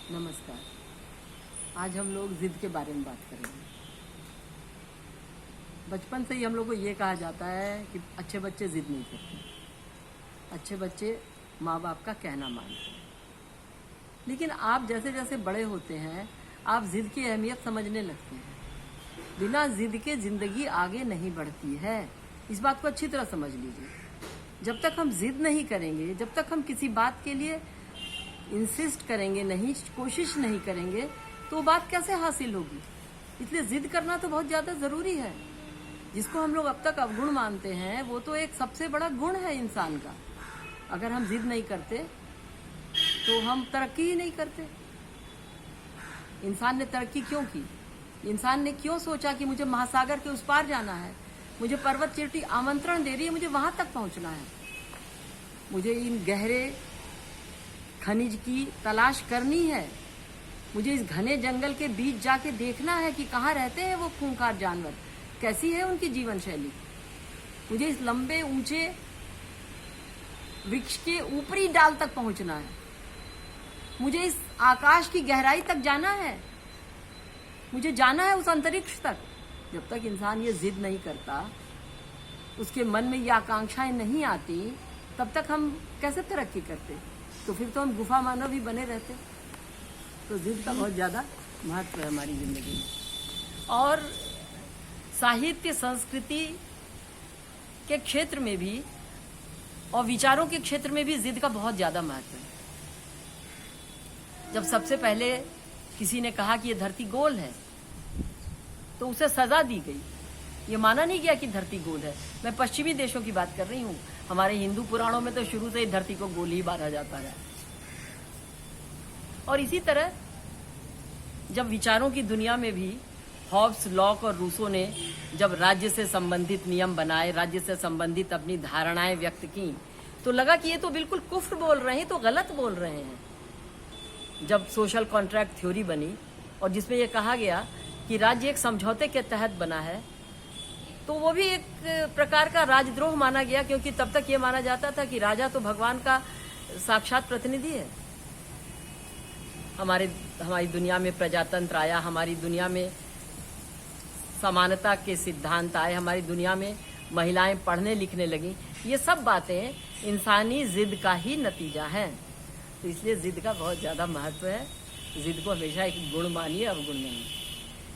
नमस्कार। आज हम लोग जिद के बारे में बात करेंगे। बचपन से ही हम लोग को ये कहा जाता है कि अच्छे बच्चे जिद नहीं करते, अच्छे बच्चे माँ बाप का कहना मानते हैं। लेकिन आप जैसे जैसे बड़े होते हैं आप जिद की अहमियत समझने लगते हैं। बिना जिद के जिंदगी आगे नहीं बढ़ती है, इस बात को अच्छी तरह समझ लीजिए। जब तक हम जिद नहीं करेंगे, जब तक हम किसी बात के लिए इंसिस्ट करेंगे नहीं, कोशिश नहीं करेंगे, तो वो बात कैसे हासिल होगी। इसलिए जिद करना तो बहुत ज़्यादा ज़रूरी है। जिसको हम लोग अब तक अवगुण मानते हैं वो तो एक सबसे बड़ा गुण है इंसान का। अगर हम जिद नहीं करते तो हम तरक्की ही नहीं करते। इंसान ने तरक्की क्यों की? इंसान ने क्यों सोचा कि मुझे महासागर के उस पार जाना है, मुझे पर्वत चोटी आमंत्रण दे रही है, मुझे वहां तक पहुंचना है, मुझे इन गहरे खनिज की तलाश करनी है, मुझे इस घने जंगल के बीच जाके देखना है कि कहाँ रहते हैं वो खूंखार जानवर, कैसी है उनकी जीवन शैली, मुझे इस लंबे ऊंचे वृक्ष के ऊपरी डाल तक पहुंचना है, मुझे इस आकाश की गहराई तक जाना है, मुझे जाना है उस अंतरिक्ष तक। जब तक इंसान ये जिद नहीं करता, उसके मन में ये आकांक्षाएं नहीं आती, तब तक हम कैसे तरक्की करते? तो फिर तो हम गुफा मानव ही बने रहते। तो जिद का बहुत ज़्यादा महत्व है हमारी जिंदगी में। और साहित्य संस्कृति के क्षेत्र में भी और विचारों के क्षेत्र में भी जिद का बहुत ज़्यादा महत्व है। जब सबसे पहले किसी ने कहा कि ये धरती गोल है तो उसे सजा दी गई, ये माना नहीं गया कि धरती गोल है। मैं पश्चिमी देशों की बात कर रही हूँ। हमारे हिंदू पुराणों में तो शुरू से ही धरती को गोल ही माना जाता है। और इसी तरह जब विचारों की दुनिया में भी हॉब्स, लॉक और रूसो ने जब राज्य से संबंधित नियम बनाए, राज्य से संबंधित अपनी धारणाएं व्यक्त की, तो लगा कि ये तो बिल्कुल कुफ्र बोल रहे हैं, तो गलत बोल रहे हैं। जब सोशल कॉन्ट्रैक्ट थ्योरी बनी और जिसमें यह कहा गया कि राज्य एक समझौते के तहत बना है, तो वो भी एक प्रकार का राजद्रोह माना गया, क्योंकि तब तक ये माना जाता था कि राजा तो भगवान का साक्षात प्रतिनिधि है। हमारी दुनिया में प्रजातंत्र आया, हमारी दुनिया में समानता के सिद्धांत आए, हमारी दुनिया में महिलाएं पढ़ने लिखने लगी। ये सब बातें इंसानी जिद का ही नतीजा है। तो इसलिए जिद का बहुत ज़्यादा महत्व है। जिद को हमेशा एक गुण मानिए, अवगुण नहीं।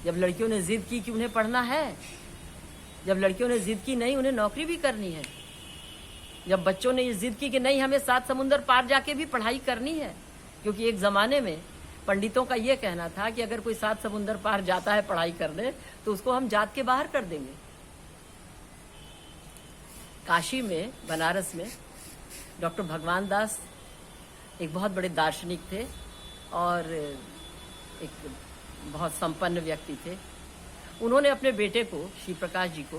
जब लड़कियों ने जिद की कि उन्हें पढ़ना है, जब लड़कियों ने जिद की नहीं उन्हें नौकरी भी करनी है, जब बच्चों ने ये जिद की कि नहीं हमें 7 समुंदर पार जाके भी पढ़ाई करनी है, क्योंकि एक ज़माने में पंडितों का ये कहना था कि अगर कोई 7 समुंदर पार जाता है पढ़ाई करने तो उसको हम जात के बाहर कर देंगे। काशी में, बनारस में डॉक्टर भगवान दास एक बहुत बड़े दार्शनिक थे और एक बहुत संपन्न व्यक्ति थे। उन्होंने अपने बेटे को, श्री प्रकाश जी को,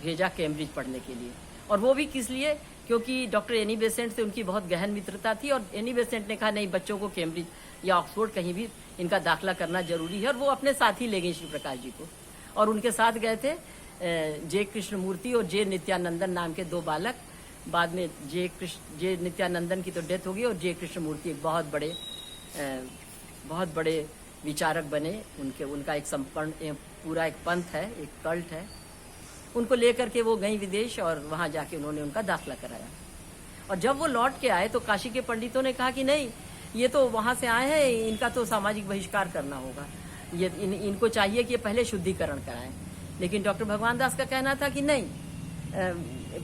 भेजा कैम्ब्रिज पढ़ने के लिए। और वो भी किस लिए? क्योंकि डॉक्टर एनी बेसेंट से उनकी बहुत गहन मित्रता थी और एनी बेसेंट ने कहा नहीं, बच्चों को कैम्ब्रिज या ऑक्सफोर्ड कहीं भी इनका दाखिला करना जरूरी है। और वो अपने साथ ही ले गई श्री प्रकाश जी को। और उनके साथ गए थे जे कृष्णमूर्ति और जे नित्यानंदन नाम के 2 बालक। बाद में जे नित्यानंदन की तो डेथ हो गई और जे कृष्णमूर्ति एक बहुत बड़े विचारक बने। उनका एक संपूर्ण पूरा एक पंथ है, एक कल्ट है। उनको लेकर के वो गई विदेश और वहां जाके उन्होंने उनका दाखिला कराया। और जब वो लौट के आए तो काशी के पंडितों ने कहा कि नहीं, ये तो वहां से आए हैं, इनका तो सामाजिक बहिष्कार करना होगा, ये इनको चाहिए कि ये पहले शुद्धिकरण कराएं। लेकिन डॉक्टर भगवान दास का कहना था कि नहीं,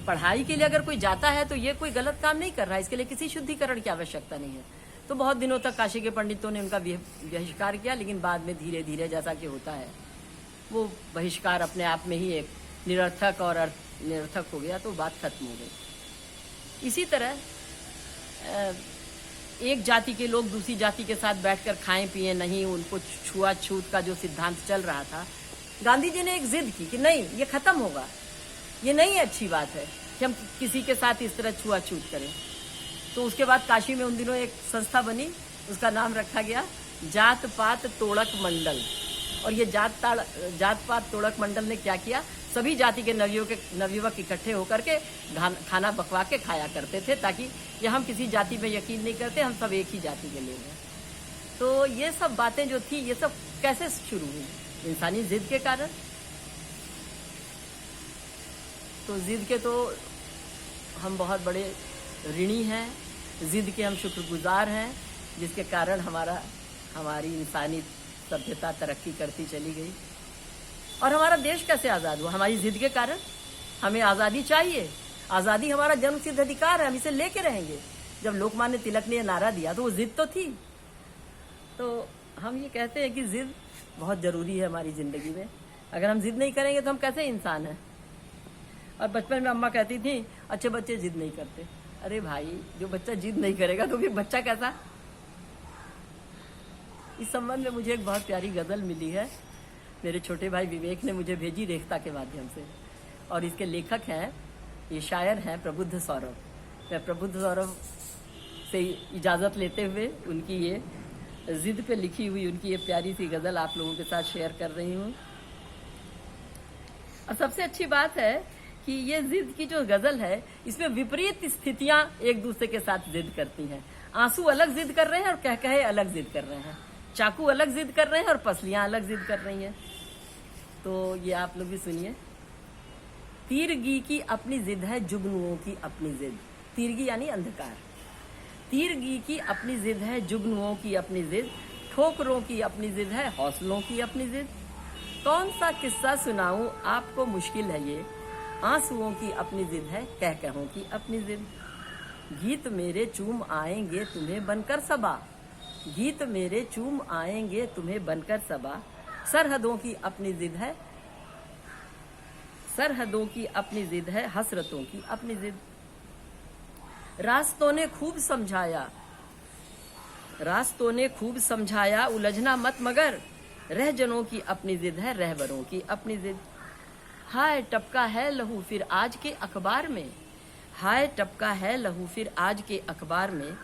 पढ़ाई के लिए अगर कोई जाता है तो ये कोई गलत काम नहीं कर रहा है, इसके लिए किसी शुद्धिकरण की आवश्यकता नहीं है। तो बहुत दिनों तक काशी के पंडितों ने उनका बहिष्कार किया, लेकिन बाद में धीरे धीरे जैसा कि होता है वो बहिष्कार अपने आप में ही एक निरर्थक और निरर्थक हो गया, तो बात खत्म हो गई। इसी तरह एक जाति के लोग दूसरी जाति के साथ बैठकर खाएं पिए नहीं, उनको छुआछूत का जो सिद्धांत चल रहा था, गांधी जी ने एक जिद की कि नहीं, ये खत्म होगा, ये नहीं अच्छी बात है कि हम किसी के साथ इस तरह छुआछूत करें। तो उसके बाद काशी में उन दिनों एक संस्था बनी, उसका नाम रखा गया जात पात तोड़क मंडल। और ये जात पात तोड़क मंडल ने क्या किया, सभी जाति के नवयुवक इकट्ठे होकर के खाना पकवा के खाया करते थे, ताकि ये हम किसी जाति में यकीन नहीं करते, हम सब एक ही जाति के लोग हैं। तो ये सब बातें जो थी, ये सब कैसे शुरू हुई? इंसानी जिद के कारण। तो जिद के तो हम बहुत बड़े ऋणी हैं, जिद के हम शुक्रगुजार हैं, जिसके कारण हमारी इंसानी सभ्यता तरक्की करती चली गई। और हमारा देश कैसे आज़ाद हुआ? हमारी जिद के कारण। हमें आज़ादी चाहिए, आज़ादी हमारा जन्मसिद्ध अधिकार है, हम इसे लेके रहेंगे। जब लोकमान्य तिलक ने यह नारा दिया तो वो जिद तो थी। तो हम ये कहते हैं कि जिद बहुत ज़रूरी है हमारी ज़िंदगी में। अगर हम जिद नहीं करेंगे तो हम कैसे इंसान हैं? और बचपन में अम्मा कहती थी अच्छे बच्चे जिद नहीं करते। अरे भाई, जो बच्चा जिद नहीं करेगा तो फिर बच्चा कैसा? इस संबंध में मुझे एक बहुत प्यारी गज़ल मिली है, मेरे छोटे भाई विवेक ने मुझे भेजी रेखता के माध्यम से, और इसके लेखक हैं, ये शायर हैं प्रबुद्ध सौरभ। मैं प्रबुद्ध सौरभ से इजाज़त लेते हुए उनकी ये जिद पे लिखी हुई उनकी ये प्यारी सी गज़ल आप लोगों के साथ शेयर कर रही हूँ। और सबसे अच्छी बात है कि ये जिद की जो गज़ल है, इसमें विपरीत स्थितियां एक दूसरे के साथ जिद करती हैं। आंसू अलग जिद कर रहे हैं और कह कहे अलग जिद कर रहे हैं, चाकू अलग जिद कर रहे हैं और पसलियां अलग जिद कर रही हैं। तो ये आप लोग भी सुनिए। तीरगी की अपनी जिद है, जुगनुओं की अपनी जिद। तीरगी यानी अंधकार। तीरगी की अपनी जिद है, जुगनुओं की अपनी जिद। ठोकरों की अपनी जिद है, हौसलों की अपनी जिद। कौन सा किस्सा सुनाऊं आपको, मुश्किल है ये। आंसुओं की अपनी जिद है, कह कहों की अपनी जिद। गीत मेरे चूम आएंगे तुम्हें बनकर सबा। गीत मेरे चूम आएंगे तुम्हें बनकर सबा। सरहदों की अपनी जिद है, सरहदों की अपनी जिद है, हसरतों की अपनी जिद। रास्तों ने खूब समझाया, रास्तों ने खूब समझाया, उलझना मत मगर। रहजनों की अपनी जिद है, रहबरों की अपनी जिद। हाय टपका है लहू फिर आज के अखबार में। हाय टपका है लहू फिर आज के अखबार में।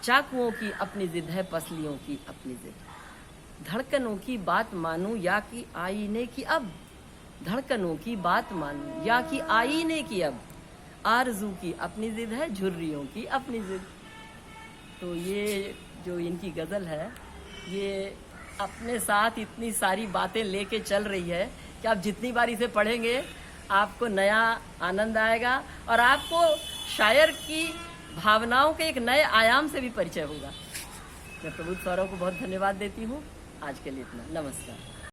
चाकुओं की अपनी जिद है, पसलियों की अपनी जिद। धड़कनों की बात मानूं या कि आईने की अब। धड़कनों की बात मानूं या कि आईने की अब। आरज़ू की अपनी जिद है, झुर्रियों की अपनी जिद। तो ये जो इनकी गज़ल है, ये अपने साथ इतनी सारी बातें लेके चल रही है कि आप जितनी बार इसे पढ़ेंगे आपको नया आनंद आएगा और आपको शायर की भावनाओं के एक नए आयाम से भी परिचय होगा। मैं प्रबुद्ध सौरभ को बहुत धन्यवाद देती हूँ। आज के लिए इतना। नमस्कार।